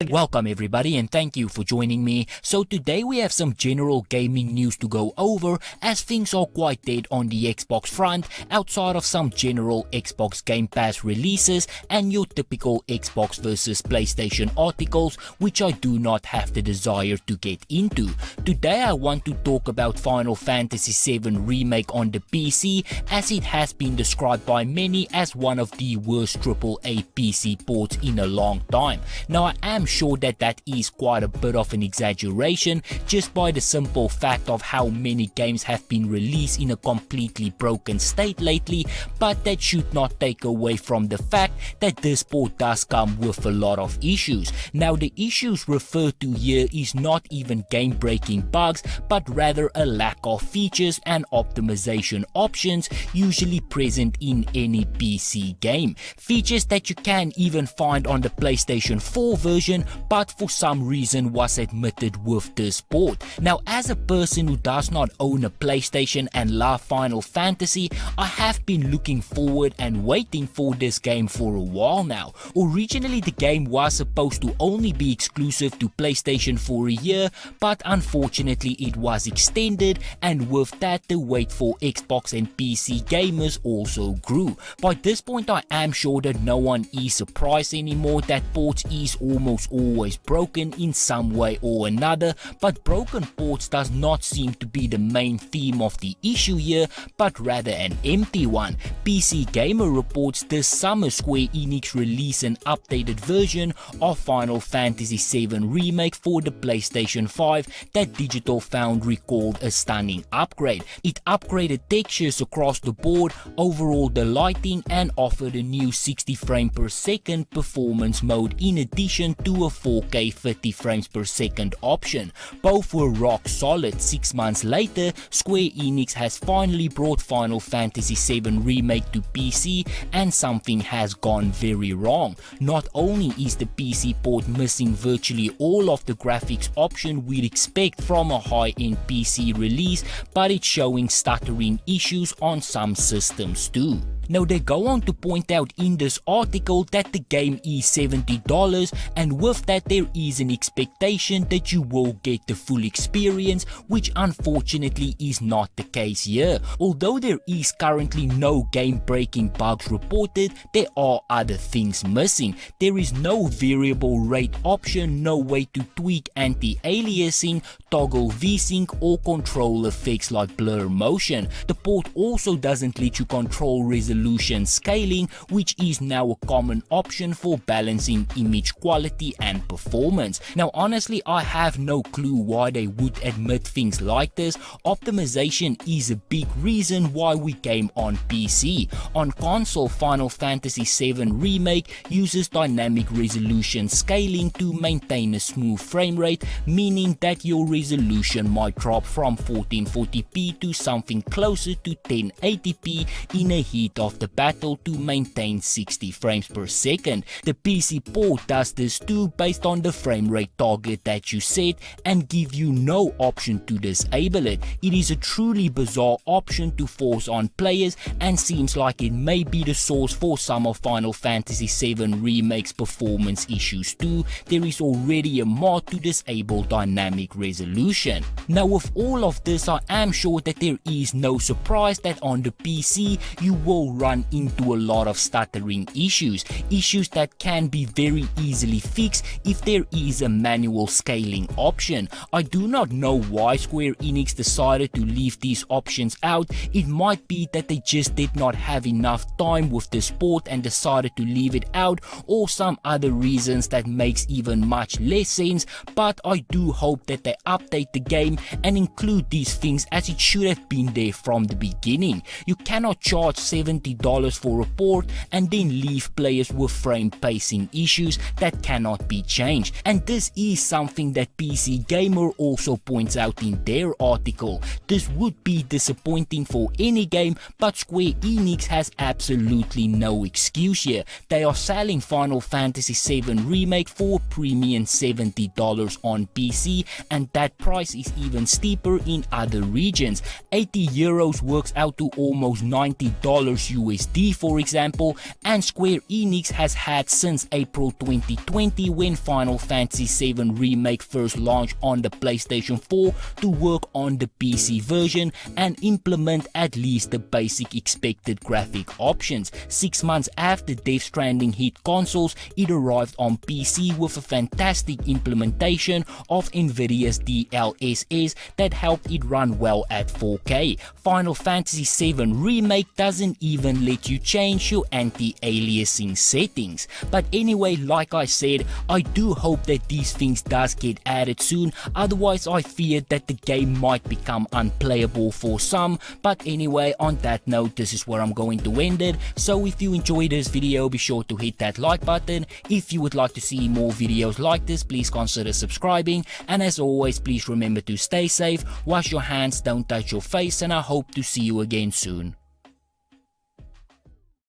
Welcome everybody and thank you for joining me. So today we have some general gaming news to go over, as things are quite dead on the Xbox front outside of some general Xbox Game Pass releases and your typical Xbox versus PlayStation articles, which I do not have the desire to get into. Today I want to talk about Final Fantasy VII Remake on the PC, as it has been described by many as one of the worst AAA PC ports in a long time. Now I am sure that that is quite a bit of an exaggeration, just by the simple fact of how many games have been released in a completely broken state lately, but that should not take away from the fact that this port does come with a lot of issues. Now the issues referred to here is not even game-breaking bugs, but rather a lack of features and optimization options usually present in any PC game. Features that you can even find on the PlayStation 4 version, but for some reason was admitted with this port. Now as a person who does not own a PlayStation and love Final Fantasy, I have been looking forward and waiting for this game for a while now. Originally the game was supposed to only be exclusive to PlayStation for a year, but unfortunately it was extended, and with that the wait for Xbox and PC gamers also grew. By this point I am sure that no one is surprised anymore that ports is almost always broken in some way or another, but broken ports does not seem to be the main theme of the issue here, but rather an empty one. PC Gamer reports this summer Square Enix release an updated version of Final Fantasy VII Remake for the PlayStation 5 that Digital Foundry called a stunning upgrade. It upgraded textures across the board, overall the lighting, and offered a new 60 frames per second performance mode in addition to a 4K 30 frames per second option. Both were rock solid. 6 months later, Square Enix has finally brought Final Fantasy VII Remake to PC, and something has gone very wrong. Not only is the PC port missing virtually all of the graphics option we'd expect from a high-end PC release, but it's showing stuttering issues on some systems too. Now they go on to point out in this article that the game is $70, and with that there is an expectation that you will get the full experience, which unfortunately is not the case here. Although there is currently no game-breaking bugs reported, there are other things missing. There is no variable rate option, no way to tweak anti-aliasing, toggle VSync or control effects like blur motion. The port also doesn't let you control resolution scaling, which is now a common option for balancing image quality and performance. Now honestly I have no clue why they would admit things like this. Optimization is a big reason why we came on PC. On console, Final Fantasy VII Remake uses dynamic resolution scaling to maintain a smooth frame rate, meaning that your resolution might drop from 1440p to something closer to 1080p in a heat of the battle to maintain 60 frames per second. The PC port does this too based on the frame rate target that you set and give you no option to disable it. It is a truly bizarre option to force on players, and seems like it may be the source for some of Final Fantasy VII Remake's performance issues too. There is already a mod to disable dynamic resolution. Now with all of this I am sure that there is no surprise that on the PC you will run into a lot of stuttering issues that can be very easily fixed if there is a manual scaling option. I do not know why Square Enix decided to leave these options out. It might be that they just did not have enough time with this port and decided to leave it out, or some other reasons that makes even much less sense, but I do hope that they update the game and include these things, as it should have been there from the beginning. You cannot charge $70 for a port and then leave players with frame pacing issues that cannot be changed, and this is something that PC Gamer also points out in their article. This would be disappointing for any game, but Square Enix has absolutely no excuse here. They are selling Final Fantasy VII Remake for a premium $70 on PC, and that price is even steeper in other regions. €80 works out to almost $90 USD for example, and Square Enix has had since April 2020 when Final Fantasy VII Remake first launched on the PlayStation 4 to work on the PC version and implement at least the basic expected graphic options. 6 months after Death Stranding hit consoles, it arrived on PC with a fantastic implementation of Nvidia's DLSS that helped it run well at 4K. Final Fantasy VII Remake doesn't even let you change your anti-aliasing settings. But anyway, like I said, I do hope that these things does get added soon, otherwise I fear that the game might become unplayable for some. But anyway, on that note, this is where I'm going to end it. So if you enjoyed this video, be sure to hit that like button. If you would like to see more videos like this, please consider subscribing, and as always, please remember to stay safe, wash your hands, don't touch your face, and I hope to see you again soon.